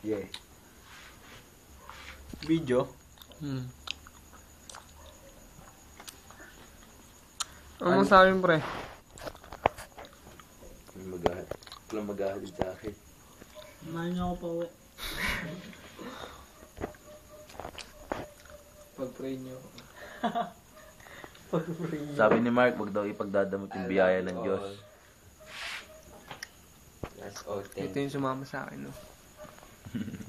Yeah. Video? Ano masabi mo, pre? Walang maghahalid sa akin. Mahal niyo ako pa uwi. Pag-pray niyo. Sabi ni Mark, wag daw ipagdadamot yung biyaya ng Diyos. That's all. Ito yung sumama sa akin, no?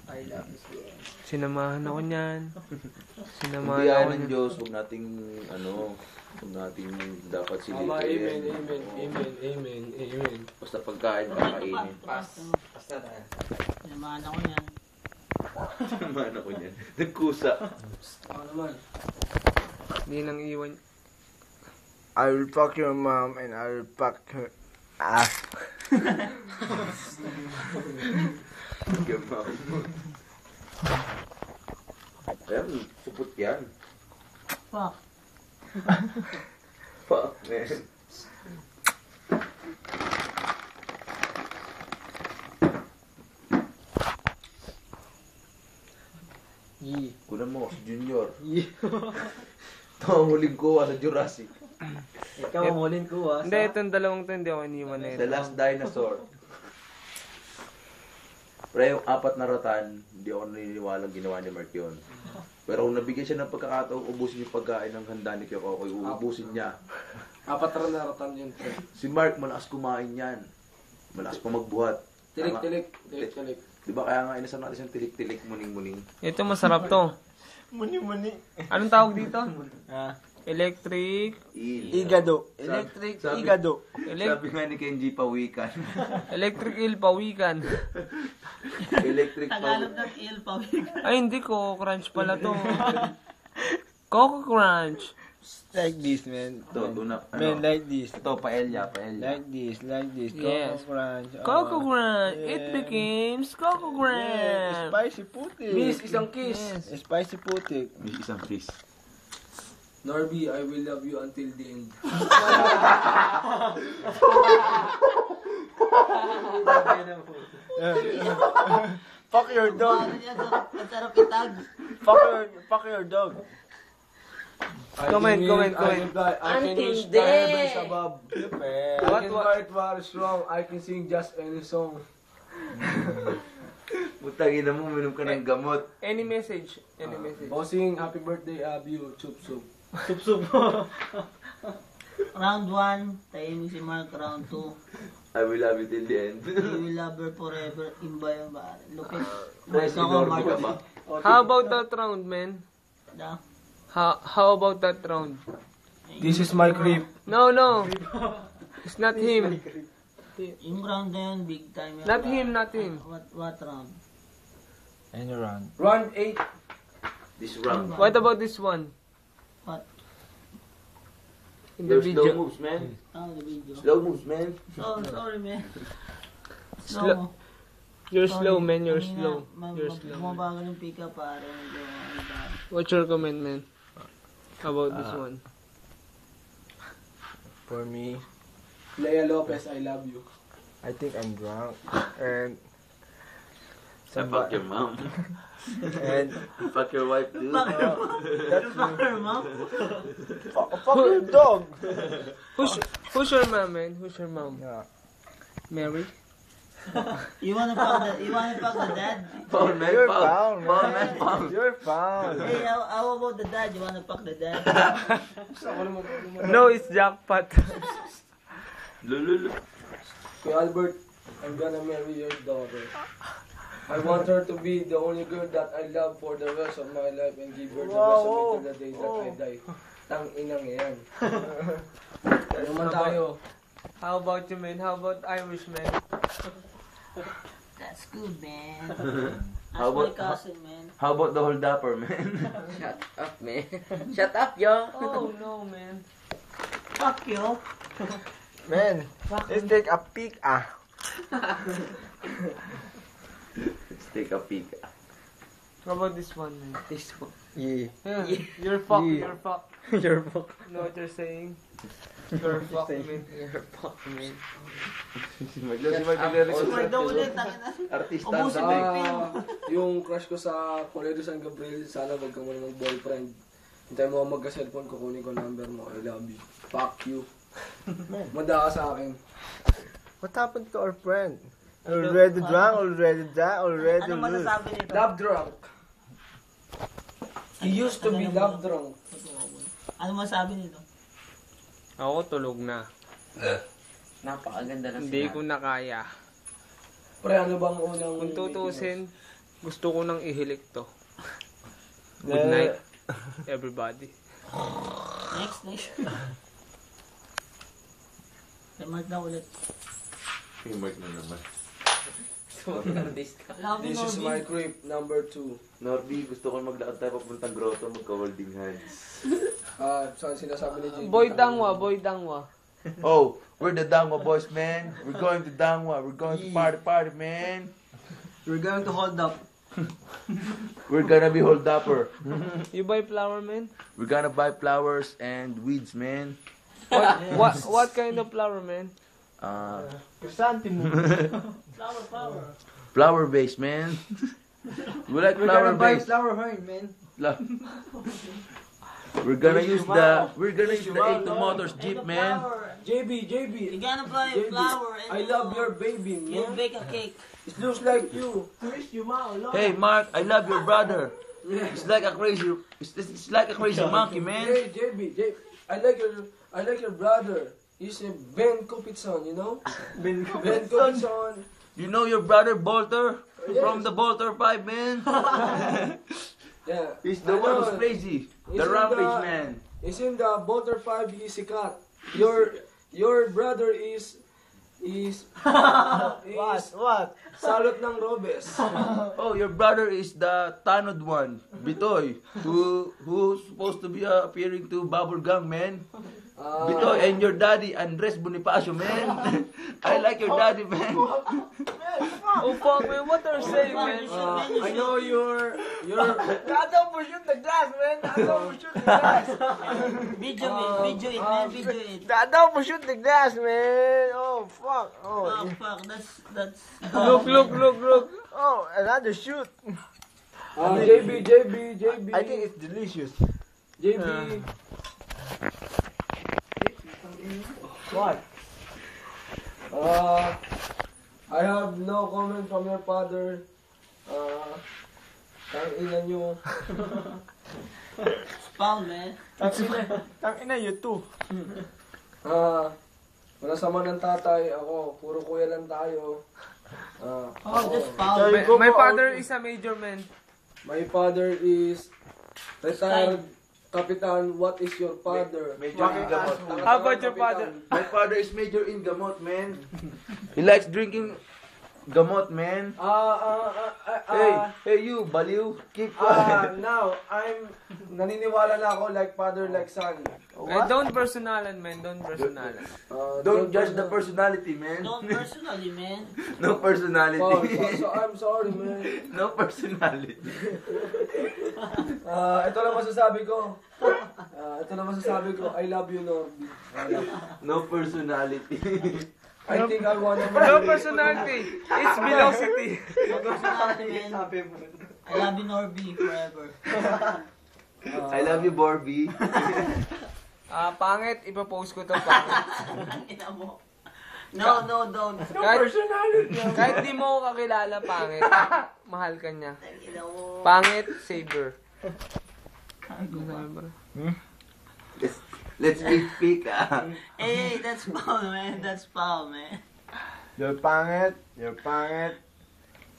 I love this game. Sinamahan ako niyan. Yung Sinamahan biyaya ako ng niyan. Diyos, huwag nating, huwag nating dapat Amen, silitin. amen, amen, amen, amen. Basta pagkain, kakainin. Basta tayo. Sinamahan ako niyan. Naman ako niyan. Nagkusa. Ako naman. Hindi nang iwan. I will fuck your mom and I will fuck her ass. Gamaw. Ayan, supot yan. Fuck. Fuck, man. Yee. Kunan mo, si Junior. Yee. Ito ang huling kuha sa Jurassic. Ikaw ang huling kuha. Hindi, itong dalawang to, hindi ako iniwan na The ito. Last Dinosaur. Pero yung 4 na ratan, hindi ako naniniwalang ginawa ni Mark yun. Pero kung nabigyan siya ng pagkakataong ubusin yung pagkain ng handa ni Kyokoy, uubusin niya. 4 na ratan yun, pre. Si Mark, malakas kumain yan. Malakas pa magbuhat. Tilik-tilik. Tilik-tilik. Di ba kaya nga inasam natin siyang tilik-tilik, muning-muning. Ito masarap to. Muni-muni. Anong tawag dito? Ah. Electric. Igado. Electric igado. Sabi nga ni Kenji, pawikan. Electric eel pawikan. Electric Tagalog pawikan. ng il pawig. Ay, hindi ko. Crunch pala to. Coco Crunch. Like this, man. Ito, tuna. Man, like this. Ito, paella. Like this, like this. Yes. Coco Crunch. Coco Crunch. Yeah. It becomes Coco Yeah, Crunch. spicy putik. Miss, isang kiss. Yes. Spicy putik. May isang fish. Norby, I will love you until the end. Fuck your dog. Ang sarap itag. Fuck your dog. Comment. Antindi. What? Fight war strong. I can sing just any song. Putangin mo, minum ka ng gamot. Any message? Any message? Bossing, happy birthday, Abio. Chup chup. Round 1, tahimik si Mark. Round 2, I will love you till the end. you will love her forever. Imba yung ba? Look at Nice, Mark ako, Igor, ka ba? Mark. How about that round, man? Da. How about that round? This is my creep. No. It's not him. Yung round na yun, big time yun. Not him, not him. What round? Any round. Round 8. This round. What about this one? What? In the Your slow video. moves, man. Oh, the video. Slow moves, man. Oh, sorry, man. Slow. You're slow, man. You're Kanina, slow. You're slow. Bumabagal yung pick-up, pare. Medyo, ano ba? What's your comment, man? About this one? For me, Lea Lopez, I love you. I think I'm drunk. And Fuck your mom. and Fuck your wife, dude. Fuck her, mom. fuck your dog. Who's your mom, man? Who's your mom? Yeah. Mary? You wanna fuck the dad? Pound, man. You're Pound. found, Pound, man. man. Pound. You're found. Hey, how about the dad? You wanna fuck the dad? No, it's jackpot. Lululu. Kuya Albert, I'm gonna marry your daughter. I want her to be the only girl that I love for the rest of my life and give her the rest of me to the day that I die. Tang inang yan. Ano man tayo? How about you, man? How about Irish, man? That's good, man. How That's my about- cousin, man. How about the hold upper, man? Shut up, man. Shut up, yo. Oh, no, man. Fuck you. Man, let's take a peek. Let's take a peek. How about this one, man? This one. Yeah. Yeah. You're fucked. Yeah. You're fucked. You're fucked. You know what you're saying? You're fucked, man. You're fucked, man. Si Mark daw, si Mark nagre-record. Mark daw ulit, tangina. Artista Ubusin ang mo dating. yung film. yung crush ko sa Colegio San Gabriel, sana wag ka muna mag-boyfriend. Hintay mo ako magka-cellphone, kukunin ko number mo. I love you. Fuck you. Manda ka sa akin. What happened to our friend? Already drunk, already die, already Ano lose. masasabi nito? Love drunk. He used to be love drunk. Ano masasabi nito? Ako tulog na. Napakaganda na Hindi ko na kaya. Pre, ano bang unang... Kung tutusin, gusto ko nang ihilik to. Good night, everybody. Next. Kay Mark na ulit. Yung mic na naman. Love This is my creep, number 2. Norby, gusto ko maglakad tayo papuntang grotto, magka-holding hands. Saan sinasabi ni JB? Boy Dangwa. Oh, we're the Dangwa boys, man. We're going to Dangwa. We're going to party, man. We're going to hold up. We're gonna be hold upper. You buy flower, man? We're gonna buy flowers and weeds, man. What kind of flower, man? Flower base, man. We like flower base. flower horn, man. We're gonna use the 8 motors jeep, man. JB. You're gonna buy a JB, flower and I love your baby, you'll man. bake a cake. It looks like you. Hey, Mark, I love your brother. It's like a crazy monkey, man. Hey, JB, I like your brother. He's a Ben Copitson, you know? Ben Copitson. You know your brother Bolter Yes. from the Bolter 5, man. Yeah. He's the one who's crazy, He's the in rampage man. He's in the Bolter 5, he's a cat. Your brother is What? Salot ng Robes. Oh, your brother is the Tanod one, Bitoy, who's supposed to be appearing to Bubblegum, man. Bitoy, and your daddy, Andres Bonifacio, man. I like your daddy, man. Oh fuck, man, what are you saying, man? I know you're Don't shoot the glass, man. Don't shoot the glass. Video it, man. Video it. Don't shoot the glass, man. Oh, fuck. Oh, Oh, fuck. That's... Look. oh, another shoot. JB. I think it's delicious. JB. What? I have no comment from your father. Tangina nyo. Foul, man. Tangina, you too. Wala sama ng tatay. Ako, puro kuya lang tayo. Oh, that's foul. My father is a major man. My father is retired Kapitan. What is your father? Major in gamot. How about your father? My father is major in gamot, man. He likes drinking gamot, man. Hey, you, baliw. Keep quiet. Now, naniniwala na ako like father, like son. Don't personalan, man. Don't personalan. Don't judge the personality, man. Don't personally, man. No personality. So I'm sorry, man. No personality. Ito lang masasabi ko. I love you, Norby. No personality. I think I wanna No personality. It's velocity. No personality, man. I love you, Norby, forever. I love you, Borby. Pangit. Ipapost ko to pangit. Ina mo. No, don't. Kahit di mo ko kakilala, pangit. Mahal ka niya. Ina mo. Pangit, saver. Let's speak. Hey, that's foul, man. That's foul, man. You're pangit.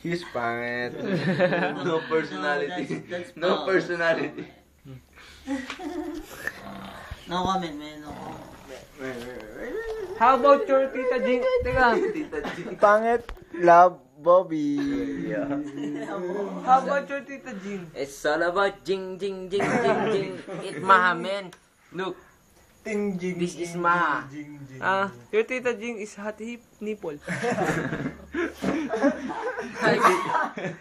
He's pangit. No personality. That's No foul. personality. No comment, man. No comment. How about your Tita Jing? Teka, Tita G. Pangit. Love Bobby. Yeah. how about your Tita Jing? It's all about jing. It maha, man. Look, this is maha. Your Tita Jing is hot hip nipple.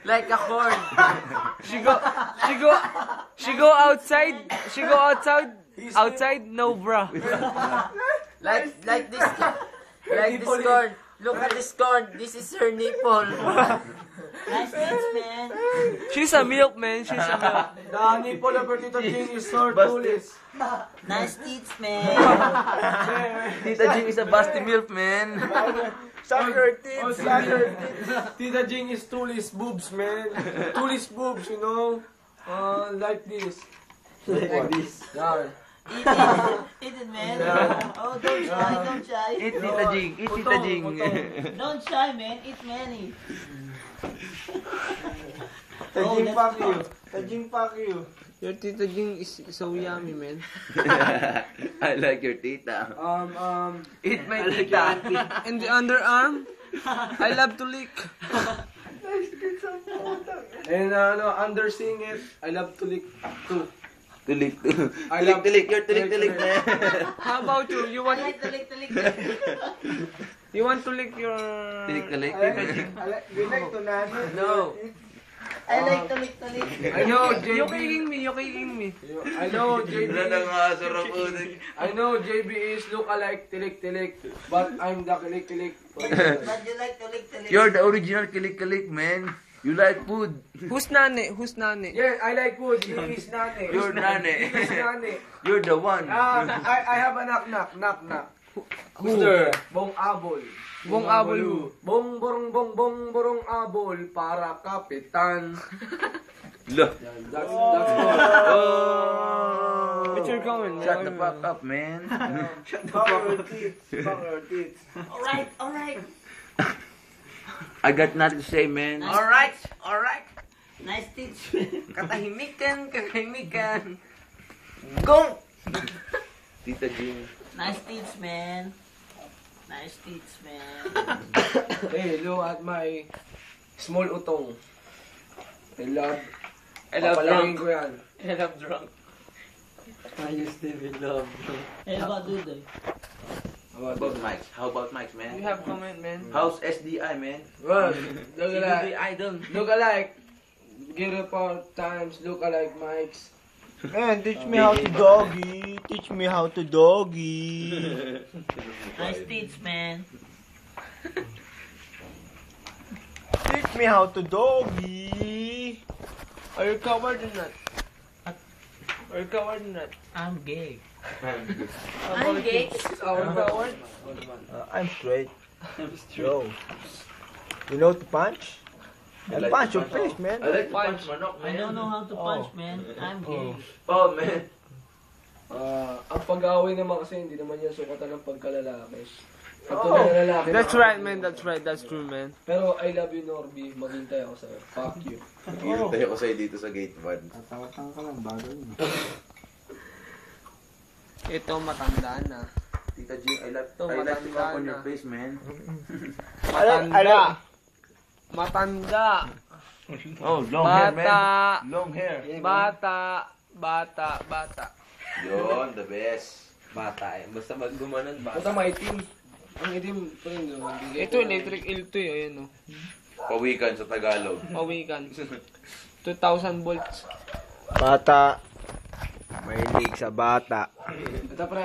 Like a corn. She go outside, no bra. Like this. Like this corn. Look at this corn. This is her nipple. Nice tits, man. She's a milk, man. She's a milk. The nipple of Tita Jing is Tulis. Nice teeth, man. Tita Jing is a busty milf, man. Suck her teeth, suck her teeth. Tita Jing is Tulis boobs, man. Tulis boobs, you know. Like this. Like this. Yeah. Eat it, man. Oh, don't shy, don't shy. Eat Tita Jing, eat Tita Jing. Don't shy, man. Eat many. Tajing that's fuck good. you. Tajing fuck you. Your Tita Jing is so yummy, man. I like your tita. Eat my Like tita. And the underarm, I love to lick. And undersing it, I love to lick too. Tulik. I love- Tulik. You're tulik, man. How about you? You want Lick. you want to lick your Tulik. You like to nani? No. I like to lick. I know, You JB. kicking me. I know, JB. Wala na nga, sarap po. I know, JB is look alike tilik, but I'm the tilik. But you like to lick. You're the original kilik, man. You like food. Who's nani? Who's nani? Yeah, I like food. He is nani. You're nani. He is nani. You're the one. I have a knock. Who? Bong abol. Bong abol who? Bong borong abol para kapitan. Look. That's Oh. But you're going, man. Shut the fuck up, man. Fuck her teeth. Fuck her teeth. Alright. I got nothing to say, man. Alright. Nice teeth. Katahimikan. Go! Tita Jing. Nice teeth, man. Hey, look at my small utong. I love drunk. ko yan. I love drunk. Hey, about Dudoy? How about Mike's? How about Mike's, You man? have comment, man. How's SDI, man? Well, look You alike. the idol. Look alike. Give it 4 times. Look alike, Mike's. Man, teach me how to doggy. Teach me how to doggy. Nice teeth, man. Teach me how to doggy. Are you covered or not? Are you covered or not? I'm gay. I'm gay. Our Covered? I'm straight. Yo. You know to punch? I punch your face, man. I like to punch manok, I man. don't know how to punch, man. I'm gay. Oh, man. ang pag-away naman kasi hindi naman yan sukatan ng pagkalalaki. Pag lalaki. That's right, man. That's right. That's true, man. Pero I love you, Norby. Maghintay ako sa'yo. Fuck you. Hintay ako sa'yo dito sa gate 1. Tatawatan ka lang, bago yun. Ito, matanda na. Tita Jing, I like Ito, to matanda come on na. your face, man. Matanda. Matanda. Oh, long hair, man. Bata. Long hair. Bata. Yun, the best. Bata eh. Basta mag gumanon ba? Punta maitim. Ang itim, friend. Ito, electric eel to eh. Ayan o. Pawikan sa Tagalog. Pawikan. 2,000 volts. Bata. Mahilig sa bata. Ito pre,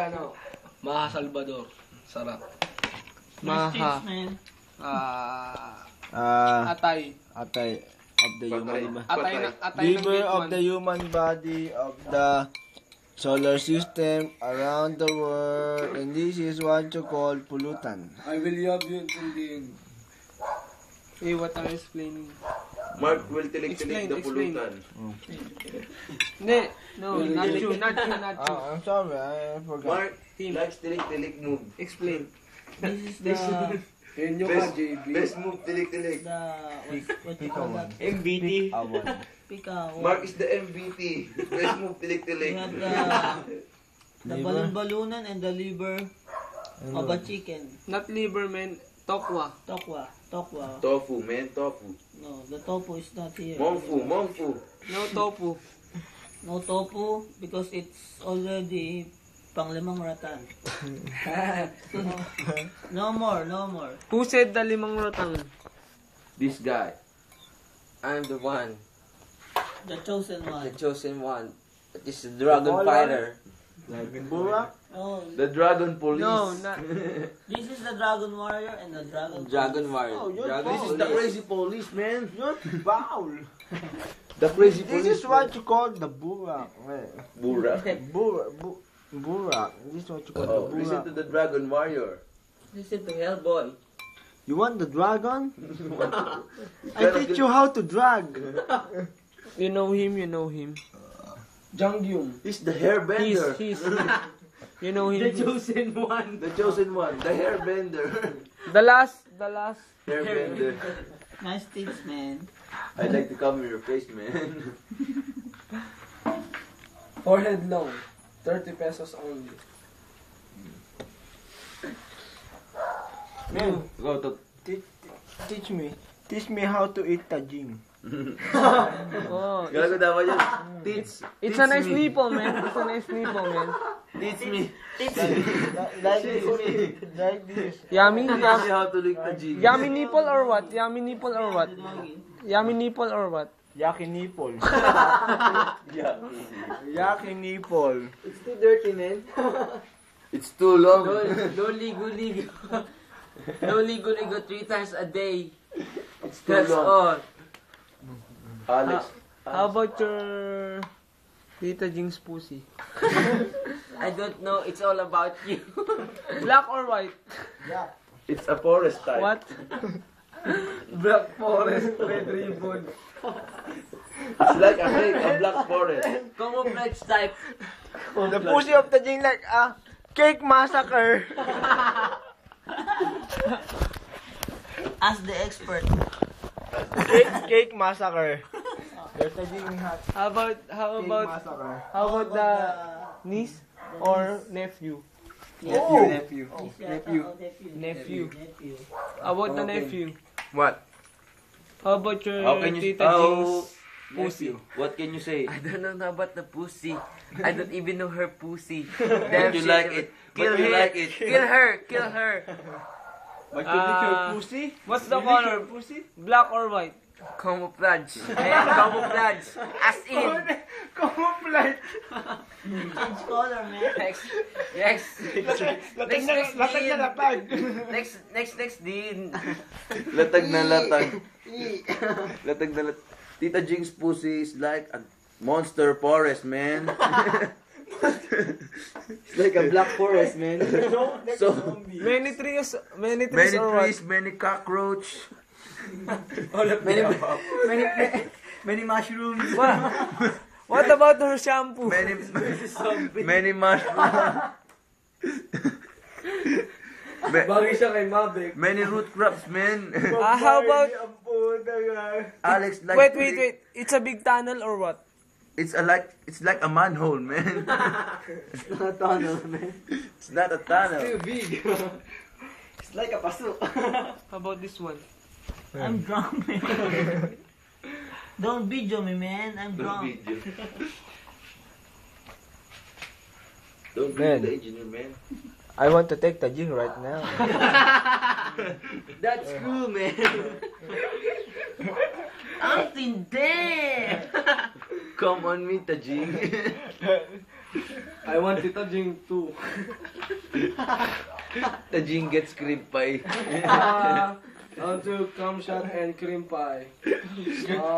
Maha Salvador. Sarap. Nice teeth, Maha. man. Atay. Atay of the human body. Atay ng Liver gate of one. the human body of the solar system around the world, and this is what you call pollutant. I will love you intindihin. Eh, what are you explaining? Mark will tilik-tilik the Explain. pulutan. Hindi. No, not you. I'm sorry, I forgot. Mark likes tilik-tilik move. Explain. This is the Henyo ka, JB. Best move, tilik-tilik. what you call that? MBT. Awan. Pika. Mark is the MVP. Best move, We tilik-tilik. have the balloon-balloonan and the liver of a chicken. Not liver, man. Tokwa. Tokwa. Tofu, man, tofu. No, the tofu is not here. Mongfu. No tofu. No tofu because it's already panglimang ratan. No more. Who said the limang rotang? This guy. I'm the one. The chosen The one. chosen one. That is the dragon fighter. Like Burak? Oh, The Dragon Police. No, not. this is the Dragon Warrior and the Dragon. Dragon Warrior. Oh, you're Dragon This is the crazy police, man. You're foul. The crazy This police. is what you call the Burak. Burak. Burak. This is what you call Oh, the listen Burak. to the Dragon Warrior. Listen to Hellboy. You want the dragon? I Gotta teach get- you how to drag. You know him, you know him. Jangyum. He's the hairbender. He's you know him. Chosen one. The chosen one. The hairbender. The last. Hairbender. Nice tits, man. I'd like to cover your face, man. Forehead long. 30 pesos only. Man, Go to... teach me how to eat tajing. Oh, Gago dapat yun. Teach. it's a nice nipple, man. It's a nice nipple, man. Teach me. Like this. Like this. Yummy, Teach me how to lick the jig. yummy nipple or what? Yummy nipple or what? Yummy nipple or what? Yaki nipple. Yeah. Yaki nipple. It's too dirty, man. It's too long. No ligo. No ligo 3 times a day. It's too That's long. all. Alex. How about your Tita Jing's pussy? I don't know. It's all about you. Black or white? It's a forest type. What? Black Forest, Red Ribbon. It's like a black forest. Camouflage type. The pussy of tajing like a cake massacre. Ask the expert. Cake massacre. There's tajing hot. How about Massacre. the niece or nephew? Oh. Nephew. Nephew. How about the nephew? What? How about your How can you... Tita Jing's pussy. What can you say? I don't know about the pussy. I don't even know her pussy. But Damn you shit. like it. Kill But you her. like it. Kill her. But you lick your Ah. pussy? What's the You lick color? your pussy? Black or white? Camouflage. Man, camouflage. As in. Camouflage. Change color, man. Next. Next, Dean. Latag na latag. Latag na latag. Tita Jing's pussy is like a monster forest, man. It's like a black forest, man. So, Many trees many or what? trees, many cockroach. Many mushrooms. What about her shampoo? Many mushrooms. Bagay siya kay Mavic. Many root crops, man. How about... Alex like Wait. It's a big tunnel or what? It's like a manhole, man. It's not a tunnel, man. It's not a tunnel. Big. It's like a paso. How about this one? I'm drunk, man. Don't video me, man. I'm drunk. Don't Man. be the engineer, man. I want to take tajing right now. That's cool, man. Ang tindi. Come on me, Tajing. I want Tita Jing too. Tajing gets cream pie. I want to cum shot and cream pie.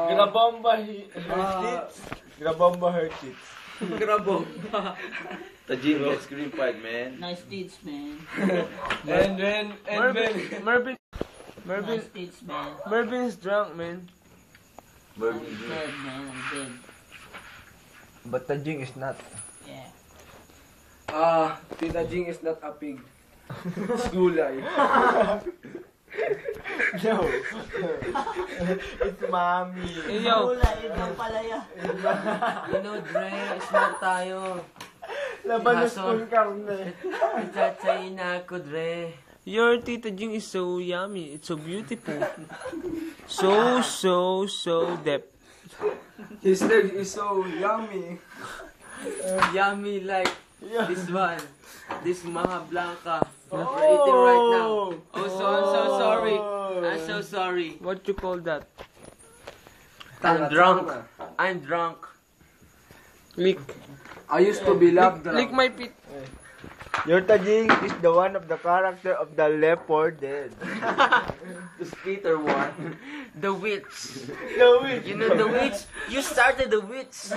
Grabomba Grabomba her tits. Tajing gets cream pie, man. Nice tits, man. Mervin. Nice tits, man. Mervin's drunk, man. I'm dead, man. I'm dead. But tajing is not. Yeah. Tita Jing is not a pig. It's gulay. No. It's mommy. Hey, yo. Wala, ibang palaya. You know, Dre, smart tayo. Laban Hason. ng karne. Nagtatsayin na ako, Dre. Your Tita Jing is so yummy. It's so beautiful. So depth. His leg is so yummy. Yummy like this one. This Maha Blanca. We're eating right now. Oh, I'm so sorry. I'm so sorry. What you call that? I'm drunk. I'm drunk. Lick. I used to be loved. Lick my feet. Your Tajing is the one of the character of the Leopard Dead. This Peter one. The witch. The witch. You know the witch? You started the witch.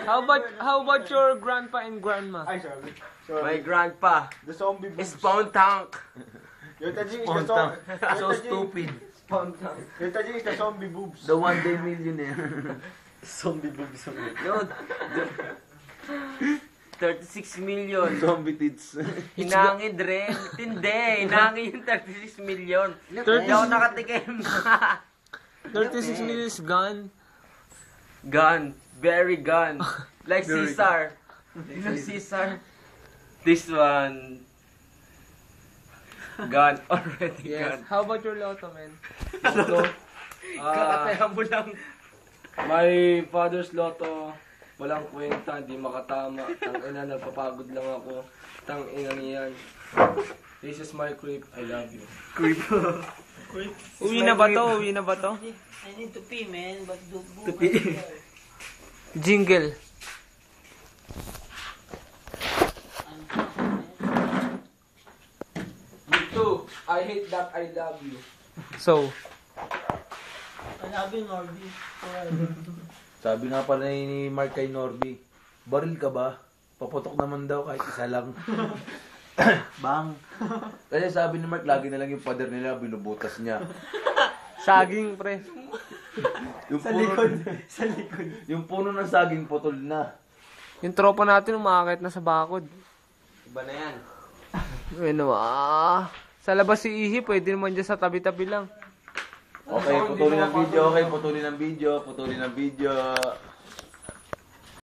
How about your grandpa and grandma? Ay, sorry. My grandpa The zombie boobs. spawn tank. Your Tajing is the zombie. So stupid. Your Tajing is the zombie boobs. The one day millionaire. No, 36 million. Zombie tits. Hinangin rin. Hindi. Hinangin yung 36 million. Hindi ako nakatikim. 36 minutes gone. Gun. Very gun. Like Caesar. You know Caesar? This one. Gun. Already Yes. gone. How about your lotto, man? Kakataya mo lang. My father's lotto, walang kwenta, di makatama. Tang ina, nagpapagod lang ako. Tang ina niyan. This is my creep, I love you. Uwi na ba to? Uwi na ba to? I need to pee, man. But do Jingle. Me too. I hate that I love you. So, I love you, Norby. Sabi nga pala ni Mark kay Norby, baril ka ba? Paputok naman daw kahit isa lang. Bang. Kasi sabi ni Mark, lagi na lang yung pader nila, binubutas niya. saging, pre. Yung Yung puno ng saging putol na. Yung tropa natin umakakit na sa bakod. Iba na yan. Ano sa labas si Ihi, pwede naman dyan sa tabi-tabi lang. Okay, putulin ng video.